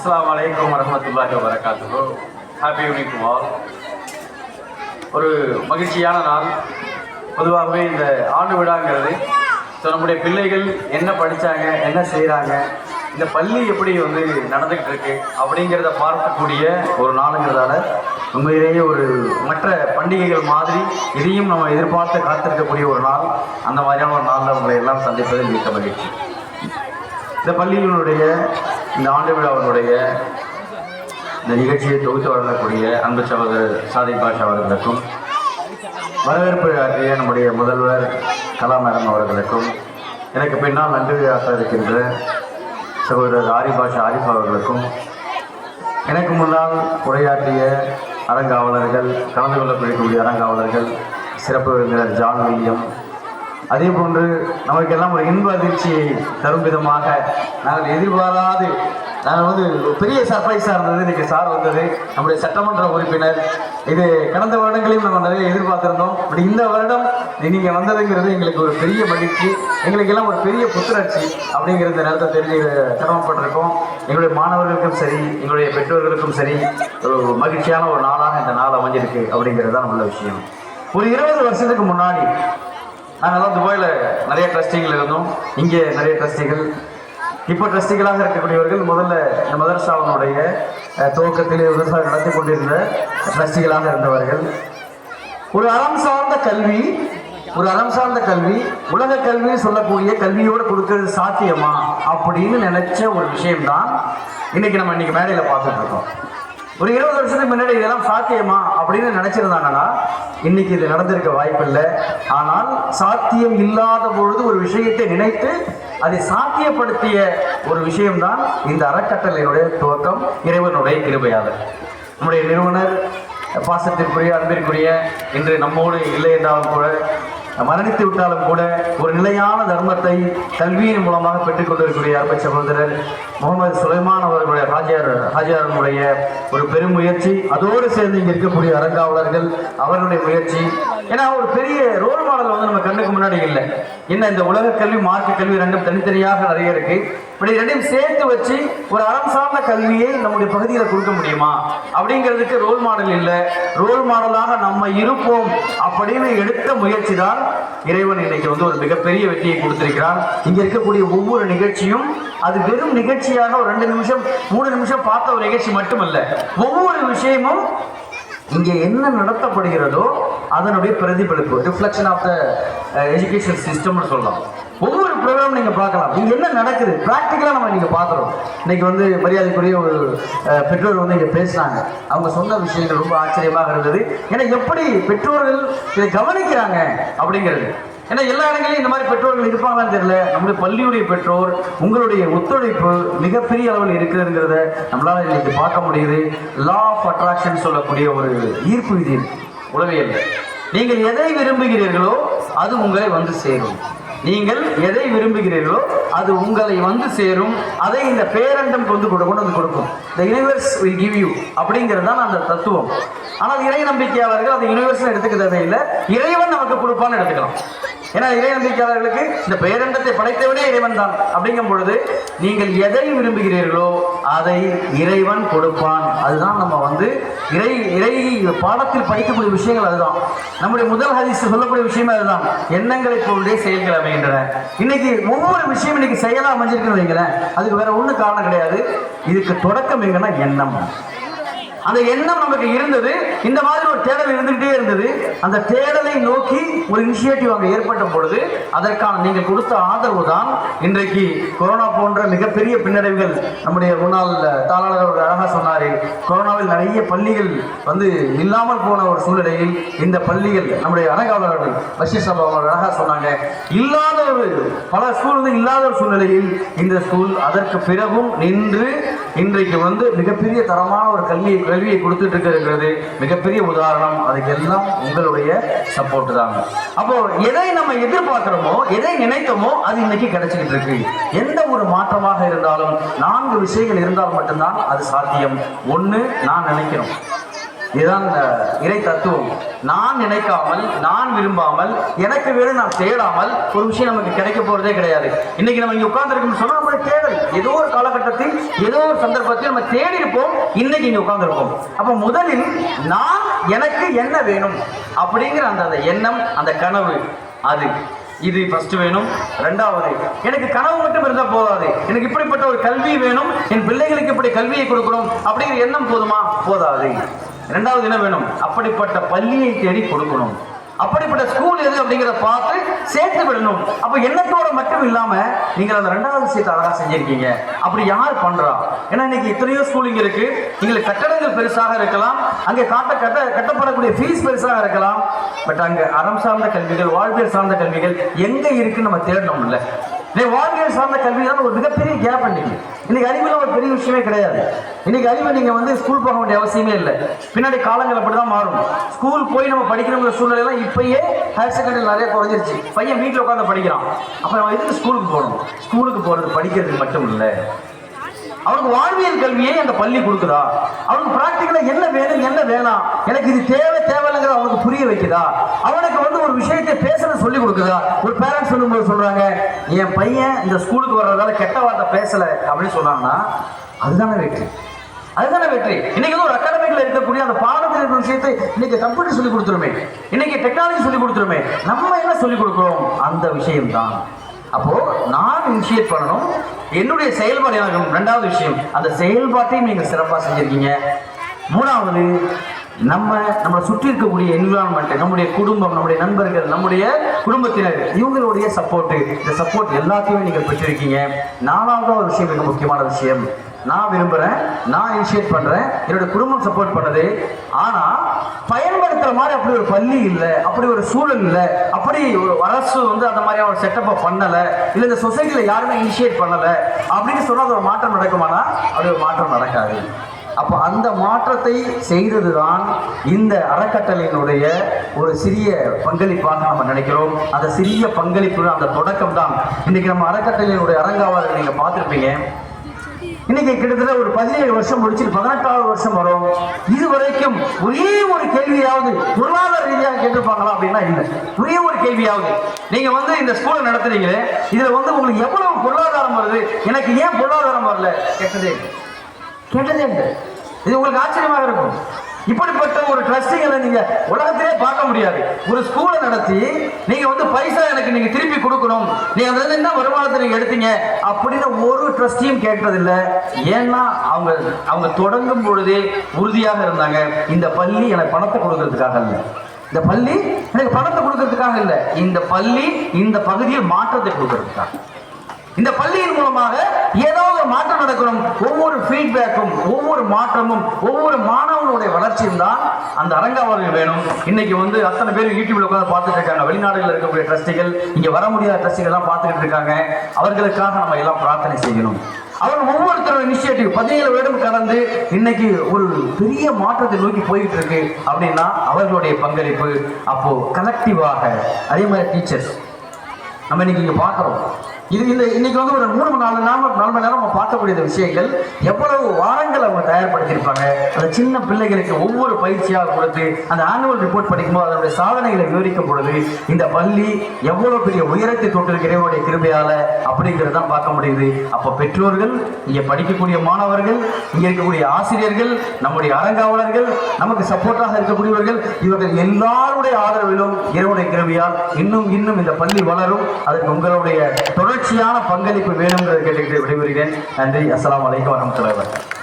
அஸ்ஸலாமு அலைக்கும் வரஹ்மத்துல்லாஹி வபரகாத்துஹு. Happy evening to all. ஒரு மகிழ்ச்சியான நாள். பொதுவாகவே இந்த ஆண்டு விழாங்கிறது நம்முடைய பிள்ளைகள் என்ன படித்தாங்க, என்ன செய்கிறாங்க, இந்த பள்ளி எப்படி நடந்துக்கிட்டு இருக்கு அப்படிங்கிறத பார்க்கக்கூடிய ஒரு நாளுங்கிறதால உண்மையிலேயே ஒரு மற்ற பண்டிகைகள் மாதிரி இதையும் நம்ம எதிர்பார்த்து காத்திருக்கக்கூடிய ஒரு நாள். அந்த மாதிரியான ஒரு நாளில் உங்களை எல்லாம் சந்திப்பதில் மிக்க மகிழ்ச்சி. இந்த பள்ளியினுடைய இந்த ஆண்டு விழாவினுடைய இந்த நிகழ்ச்சியை தொகுத்து வழங்கக்கூடிய அன்பு சகோதரர் சாதிக் பாஷா அவர்களுக்கும், வரவேற்பு ஆற்றிய நம்முடைய முதல்வர் கலா மேடம் அவர்களுக்கும், எனக்கு பின்னால் நன்றி ஆற்ற இருக்கின்ற சகோதரர் ஆரிஃப் அவர்களுக்கும், எனக்கு முன்னால் உரையாற்றிய அறங்காவலர்கள், கலந்து கொள்ளக்கூடிய அறங்காவலர்கள், சிறப்பு விருந்தினர் ஜான் வில்லியம், அதே போன்று நமக்கெல்லாம் ஒரு இன்ப அதிர்ச்சியை தரும் விதமாக நாங்கள் எதிர்பாராது பெரிய சர்ப்ரைஸாக இருந்தது. இன்றைக்கி சார் வந்தது, நம்முடைய சட்டமன்ற உறுப்பினர். இது கடந்த வருடங்களையும் நம்ம நிறைய எதிர்பார்த்துருந்தோம். இப்படி இந்த வருடம் நீங்கள் வந்ததுங்கிறது எங்களுக்கு ஒரு பெரிய மகிழ்ச்சி, எங்களுக்கெல்லாம் ஒரு பெரிய புத்துணர்ச்சி அப்படிங்கிற இந்த நேரத்தை தெரிஞ்சு கடமைப்பட்டிருக்கோம். எங்களுடைய மாணவர்களுக்கும் சரி, எங்களுடைய பெற்றோர்களுக்கும் சரி, ஒரு மகிழ்ச்சியான ஒரு நாளாக இந்த நாள் அமைஞ்சிருக்கு அப்படிங்கிறது தான் நல்ல விஷயம். ஒரு 20 வருஷத்துக்கு முன்னாடி நாங்கள்லாம் துபாயில் நிறைய ட்ரஸ்டிகள் இருந்தோம். இங்கே நிறைய ட்ரஸ்டிகள், இப்போ ட்ரஸ்டிகளாக இருக்கக்கூடியவர்கள் முதல்ல இந்த மதரசாவினுடைய துவக்கத்திலே விவசாயம் நடத்தி கொண்டிருந்த ட்ரஸ்டிகளாக இருந்தவர்கள். ஒரு அறம் சார்ந்த கல்வி உலக கல்வி சொல்லக்கூடிய கல்வியோடு கொடுக்கறது சாத்தியமா அப்படின்னு நினைச்ச ஒரு விஷயம்தான் இன்னைக்கு நம்ம மேடையில் பார்த்துட்டு இருக்கோம். ஒரு 20 வருஷத்துக்கு முன்னாடி இதெல்லாம் சாத்தியமா அப்படின்னு நினைச்சிருந்தாங்கன்னா இன்னைக்கு இது நடந்திருக்க வாய்ப்பில்லை. ஆனால் சாத்தியம் இல்லாத பொழுது ஒரு விஷயத்தை நினைத்து அதை சாத்தியப்படுத்திய ஒரு விஷயம்தான் இந்த அறக்கட்டளையினுடைய துவக்கம், இறைவனுடைய கிருபையாளர். நம்முடைய நிறுவனர் பாசத்திற்குரிய அன்பிற்குரிய இன்று நம்மோடு இல்லை என்றாலும் கூட, மரணித்து விட்டாலும் கூட, ஒரு நிலையான தர்மத்தை கல்வியின் மூலமாக பெற்றுக்கொண்டிருக்கக்கூடிய அன்பு சகோதரர் முகமது சுலைமான் அவர்களுடைய ஹாஜியாரனுடைய ஒரு பெரும் முயற்சி, அதோடு சேர்ந்து இங்கே இருக்கக்கூடிய அறங்காவலர்கள் அவர்களுடைய முயற்சி. ஏன்னா ஒரு பெரிய ரோல் மாடல் நம்ம கண்ணுக்கு முன்னாடி இல்லை. என்ன இந்த உலக கல்வி, மார்க்க கல்வி ரெண்டும் தனித்தனியாக நிறைய இருக்கு. இப்படி ரெண்டையும் சேர்த்து வச்சு ஒரு அறம் சார்ந்த கல்வியை நம்முடைய பகுதியில் கொடுக்க முடியுமா அப்படிங்கிறதுக்கு ரோல் மாடல் இல்லை. ரோல் மாடலாக நம்ம இருப்போம் அப்படின்னு எடுத்த முயற்சி தான் இறைவன் இன்னைக்கு ஒரு மிகப்பெரிய வெற்றியை கொடுத்திருக்கிறான். இங்க இருக்கக்கூடிய ஒவ்வொரு நிகழ்ச்சியும் அது வெறும் நிகழ்ச்சியாக ஒரு 2 நிமிஷம் 3 நிமிஷம் பார்த்த ஒரு நிகழ்ச்சி மட்டுமல்ல. ஒவ்வொரு விஷயமும் இங்கே என்ன நடத்தப்படுகிறதோ அதனுடைய பிரதிபலிப்பு, ரிஃப்ளெக்ஷன் ஆஃப் த எஜுகேஷன் சிஸ்டம்னு சொல்லலாம். ஒவ்வொரு ப்ரோக்ராம் நீங்கள் பார்க்கலாம், இங்கே என்ன நடக்குது ப்ராக்டிக்கலாக நம்ம நீங்கள் பார்க்குறோம். இன்னைக்கு மரியாதைக்குரிய ஒரு பெற்றோர் இங்கே பேசுனாங்க. அவங்க சொன்ன விஷயங்கள் ரொம்ப ஆச்சரியமாக இருந்தது. ஏன்னா எப்படி பெற்றோர்கள் இதை கவனிக்கிறாங்க அப்படிங்கிறது. ஏன்னா எல்லா இடங்களையும் இந்த மாதிரி பெற்றோர்கள் இருப்பாங்கன்னு தெரியல. நம்முடைய பள்ளியுடைய பெற்றோர், உங்களுடைய ஒத்துழைப்பு மிகப்பெரிய அளவில் இருக்கிறதுங்கிறத நம்மளால இன்னைக்கு பார்க்க முடியுது. லா ஆஃப் அட்ராக்ஷன் சொல்லக்கூடிய ஒரு ஈர்ப்பு விதி உளவியல். நீங்கள் எதை விரும்புகிறீர்களோ அது உங்களை சேரும். நீங்கள் எதை விரும்புகிறீர்களோ அது உங்களை சேரும். அதை இந்த பேரண்டம் கொண்டு வந்து கொடுக்கும். The universe will give you அப்படிங்கிறது தான் அந்த தத்துவம். ஆனால் இறை நம்பிக்கையாளர்கள் அந்த யூனிவர்ஸ் எடுத்துக்க தேவையில்லை, இறைவன் நமக்கு கொடுப்பான்னு எடுத்துக்கலாம். ஏன்னா இறை நம்பிக்கையாளர்களுக்கு இந்த பேரண்டத்தை படைத்தவனே இறைவன் தான். அப்படிங்கும் பொழுது நீங்கள் எதை விரும்புகிறீர்களோ அதை இறைவன் கொடுப்பான். அதுதான் நம்ம இறை பாடத்தில் படிக்கக்கூடிய விஷயங்கள். அதுதான் நம்முடைய முதல் ஹதீஸ் சொல்லக்கூடிய விஷயமே. அதுதான் எண்ணங்களை போன்றே செயல்கள் அமைகின்றன. இன்னைக்கு ஒவ்வொரு விஷயம் இன்னைக்கு செயலா அமைஞ்சிருக்குன்னு வைங்களேன், அதுக்கு வேற ஒன்றும் காரணம் கிடையாது. இதுக்கு தொடக்கம் எங்கன்னா எண்ணம். அந்த எண்ணம் நமக்கு இருந்தது, இந்த மாதிரி ஒரு தேடல் இருந்துகிட்டே இருந்தது. அந்த தேடலை நோக்கி ஒரு இனிஷியேட்டிவ் அங்கே ஏற்பட்ட பொழுது அதற்கான நீங்கள் கொடுத்த ஆதரவு தான் இன்றைக்கு கொரோனா போன்ற மிகப்பெரிய பின்னடைவுகள். நம்முடைய முன்னாள் தாளாளர் அழகா சொன்னாரு, கொரோனாவில் நிறைய பள்ளிகள் இல்லாமல் போன ஒரு சூழ்நிலையில் இந்த பள்ளிகள், நம்முடைய அறங்காவலர்கள் பஷீர் சாப் அவர்கள் அழகா சொன்னாங்க, இல்லாத ஒரு பல ஸ்கூல் இல்லாத ஒரு சூழ்நிலையில் இந்த ஸ்கூல் அதற்கு பிறகும் நின்று இன்றைக்கு மிகப்பெரிய தரமான ஒரு கல்வியை கொடுத்துட்டு இருக்கிறது மிகப்பெரிய உதாரணம். அதுக்கெல்லாம் உங்களுடைய சப்போர்ட் தான். அப்போ எதை நம்ம எதிர்பார்க்கிறோமோ, எதை நினைத்தோமோ அது இன்னைக்கு கிடைச்சிக்கிட்டு இருக்கு. எந்த ஒரு மாற்றமாக இருந்தாலும் 4 விஷயங்கள் இருந்தால் மட்டும்தான் அது சாத்தியம். 1, நான் நினைக்கிறோம். இதுதான் இறை தத்துவம். நான் நினைக்காமல், நான் விரும்பாமல், எனக்கு வேணும் நான் தேடாமல் ஒரு விஷயம் நமக்கு கிடைக்க போறதே கிடையாது. இன்னைக்கு நம்ம இங்க உட்கார்ந்துருக்கோம்னு சொன்னா நம்மளுடைய தேடல் ஏதோ ஒரு காலகட்டத்தில் ஏதோ ஒரு சந்தர்ப்பத்தில் நம்ம தேடி இருப்போம். இன்னைக்கு இங்க உட்கார்ந்துருக்கோம். அப்ப முதலில் நான் எனக்கு என்ன வேணும் அப்படிங்கிற அந்த எண்ணம், அந்த கனவு, அது இது ஃபர்ஸ்ட் வேணும். ரெண்டாவது, எனக்கு கனவு மட்டும் இருந்தா போதாது, எனக்கு இப்படிப்பட்ட ஒரு கல்வி வேணும், என் பிள்ளைகளுக்கு இப்படி கல்வியை கொடுக்கணும் அப்படிங்கிற எண்ணம் போதுமா? போதாது. இரண்டாவது என்ன வேணும்? அப்படிப்பட்ட பள்ளியை தேடி கொடுக்கணும், அப்படிப்பட்ட ஸ்கூல் எது அப்படிங்கிறத பார்த்து சேர்த்து விடணும். அப்ப எண்ணத்தோட மட்டும் இல்லாம நீங்கள் அந்த ரெண்டாவது விஷயத்தை அழகா செஞ்சிருக்கீங்க. அப்படி யார் பண்றா? ஏன்னா இன்னைக்கு எத்தனையோ ஸ்கூல் இங்க இருக்கு. எங்களுக்கு கட்டடங்கள் பெருசாக இருக்கலாம், அங்கே கட்டப்படக்கூடிய ஃபீஸ் பெருசாக இருக்கலாம். பட் அங்க அறம் சார்ந்த கல்விகள், வாழ்வியல் சார்ந்த கல்விகள் எங்க இருக்குன்னு நம்ம தேடணும். இல்ல வாழ்வியல் சார்ந்த கல்வி தான் ஒரு மிகப்பெரிய கேப். இன்னைக்கு அறிவுல ஒரு பெரிய விஷயமே கிடையாது. இன்னைக்கு அறிவு நீங்க ஸ்கூல் போக வேண்டிய அவசியமே இல்லை. பின்னாடி காலங்கள் அப்படிதான் மாறும். ஸ்கூல் போய் நம்ம படிக்கணுங்கிற சூழ்நிலை எல்லாம் இப்பயே ஹையர் செகண்டரி நிறைய குறைஞ்சிருச்சு. பையன் வீட்டில் உட்காந்து படிக்கிறான். அப்ப நம்ம எதுக்கு ஸ்கூலுக்கு போகணும்? ஸ்கூலுக்கு போறது படிக்கிறதுக்கு மட்டும் இல்லை, அவனுக்கு வாழ்வியல் கல்வியை அந்த பள்ளி கொடுக்குதா, அவனுக்கு பிராக்டிக்கலா என்ன வேணும் என்ன வேணாம், எனக்கு இது தேவையில்லைங்கிற அவனுக்கு புரிய வைக்குதா, அவனுக்கு ஒரு விஷயத்தை பேசணும் சொல்லி கொடுக்குதா. ஒரு பேரண்ட்ஸ் சொல்லும்போது சொல்றாங்க, என் பையன் இந்த ஸ்கூலுக்கு வர்றதால கெட்ட வார்த்தை பேசல அப்படின்னு சொன்னாங்கன்னா அதுதானே வெற்றி. அதுதானே வெற்றி. இன்னைக்கு ஒரு அகாடமிக்ல இருக்கக்கூடிய அந்த பாடத்தில் இருக்கிற விஷயத்தை இன்னைக்கு கம்ப்யூட்டர் சொல்லி கொடுத்துருமே, இன்னைக்கு டெக்னாலஜி சொல்லி கொடுத்துருமே, நம்ம என்ன சொல்லி கொடுக்குறோம்? அந்த விஷயம் தான். அப்போ நான் இனிஷியேட் பண்ணணும், என்னுடைய செயல்பாடு எனக்கு. ரெண்டாவது விஷயம், அந்த செயல்பாட்டையும் நீங்க சிறப்பாக செஞ்சிருக்கீங்க. மூணாவது, நம்ம சுற்றி இருக்கக்கூடிய என்விரான்மெண்ட், நம்முடைய குடும்பம், நம்முடைய நண்பர்கள், நம்முடைய குடும்பத்தினர், இவங்களுடைய சப்போர்ட், இந்த சப்போர்ட் எல்லாத்தையுமே நீங்கள் பெற்றிருக்கீங்க. நாலாவது ஒரு விஷயம், மிக முக்கியமான விஷயம், நான் விரும்புறேன், நான் இனிஷியேட் பண்றேன், என்னோட குடும்பம் சப்போர்ட் பண்ணுது. ஆனா பயன்படுத்துற மாதிரி அப்படி ஒரு பள்ளி இல்லை, அப்படி ஒரு சூழல் இல்லை, அப்படி ஒரு அரசு அந்த மாதிரியான ஒரு செட்டப்பை பண்ணல, இல்லை இந்த சொசைட்டில யாருமே இனிஷியேட் பண்ணல அப்படின்னு சொன்னா அது ஒரு மாற்றம் நடக்குமானா? அது ஒரு மாற்றம் நடக்காது. அப்போ அந்த மாற்றத்தை செய்ததுதான் இந்த அறக்கட்டளையினுடைய ஒரு சிறிய பங்களிப்பாக நம்ம நினைக்கிறோம். அந்த சிறிய பங்களிப்பு, அந்த தொடக்கம் தான் இன்னைக்கு நம்ம அறக்கட்டளையினுடைய அரங்காவலர்கள் நீங்க பார்த்துருப்பீங்க. இன்னைக்கு கிட்டத்தட்ட ஒரு 17 வருஷம் முடிச்சுட்டு 18வது வருஷம் வரும். இதுவரைக்கும் ஒரே ஒரு கேள்வியாவது பொருளாதார ரீதியாக கேட்டிருப்பாங்களா அப்படின்னா இல்லை. ஒரே ஒரு கேள்வியாவது, நீங்க இந்த ஸ்கூலை நடத்துறீங்களே, இதுல உங்களுக்கு எவ்வளவு பொருளாதாரம் வருது, எனக்கு ஏன் பொருளாதாரம் வரல, கேட்டதே இல்லை. இது உங்களுக்கு ஆச்சரியமாக இருக்கும். இப்படிப்பட்ட ஒரு ட்ரஸ்டிங்களை நீங்க உலகத்திலே பார்க்க முடியாது. ஒரு ஸ்கூலை நடத்தி நீங்க பைசா எனக்கு நீங்க திருப்பி கொடுக்கணும், நீங்க அதுல என்ன வருமானத்தை நீங்க எடுத்தீங்க அப்படின்னு ஒரு ட்ரஸ்டியும் கேட்கறதில்லை. ஏன்னா அவங்க தொடங்கும் பொழுதே உறுதியாக இருந்தாங்க, இந்த பள்ளி எனக்கு பணத்தை கொடுக்கறதுக்காக இல்லை, இந்த பள்ளி எனக்கு பணத்தை கொடுக்கறதுக்காக இல்லை, இந்த பள்ளி இந்த பகுதியில் மாற்றத்தை கொடுக்கறதுக்காக, இந்த பள்ளியின் மூலமாக ஏதாவது மாற்றம் நடக்கணும். ஒவ்வொரு ஃபீட்பேக்கும், ஒவ்வொரு மாற்றமும், ஒவ்வொரு மாணவனுடைய வளர்ச்சியும் தான் அந்த அரங்காவலர்கள் வேணும். இன்னைக்கு அத்தனை பேர் யூடியூப்ல உட்காந்து பார்த்துட்டு இருக்காங்க. வெளிநாடுகளில் இருக்கக்கூடிய ட்ரஸ்டிகள், இங்க வர முடியாத ட்ரஸ்டிகள் எல்லாம் பார்த்துக்கிட்டு இருக்காங்க. அவர்களுக்காக நம்ம எல்லாம் பிரார்த்தனை செய்யணும். அவர்கள் ஒவ்வொருத்தரும் இனிஷியேட்டிவ் 17 வருடம் கடந்து இன்னைக்கு ஒரு பெரிய மாற்றத்தை நோக்கி போயிட்டு இருக்கு அப்படின்னா அவர்களுடைய பங்களிப்பு. அப்போ கலெக்டிவாக, அதே மாதிரி டீச்சர்ஸ் நம்ம இன்னைக்கு இங்க பார்க்கிறோம். இன்னைக்கு ஒரு 3-4 மணி நேரம் நம்ம பார்க்கக்கூடிய விஷயங்கள் எவ்வளவு வாரங்கள் அவங்க தயார்படுத்தியிருப்பாங்க. அந்த சின்ன பிள்ளைகளுக்கு ஒவ்வொரு பயிற்சியாக கொடுத்து அந்த ஆனுவல் ரிப்போர்ட் படிக்கும்போது அதனுடைய சாதனைகளை விவரிக்கும் பொழுது இந்த பள்ளி எவ்வளவு பெரிய உயரத்தை தொட்டிருக்கிறவருடைய கிருபையால அப்படிங்கிறது தான் பார்க்க முடியுது. அப்போ பெற்றோர்கள், இங்கே படிக்கக்கூடிய மாணவர்கள், இங்கே இருக்கக்கூடிய ஆசிரியர்கள், நம்முடைய அரங்காவலர்கள், நமக்கு சப்போர்ட்டாக இருக்கக்கூடியவர்கள், இவர்கள் எல்லாருடைய ஆதரவிலும் இறைவனுடைய கிருபையால் இன்னும் இந்த பள்ளி வளரும். அதற்கு உங்களுடைய தொடர்ச்சியான பங்களிப்பு வேணுங்கிறத கேட்டுக்கிட்டு விடைபெறுகிறேன். நன்றி. அஸ்ஸலாமு அலைக்கும் வரஹ்மத்துல்லாஹி வபரகாத்துஹு.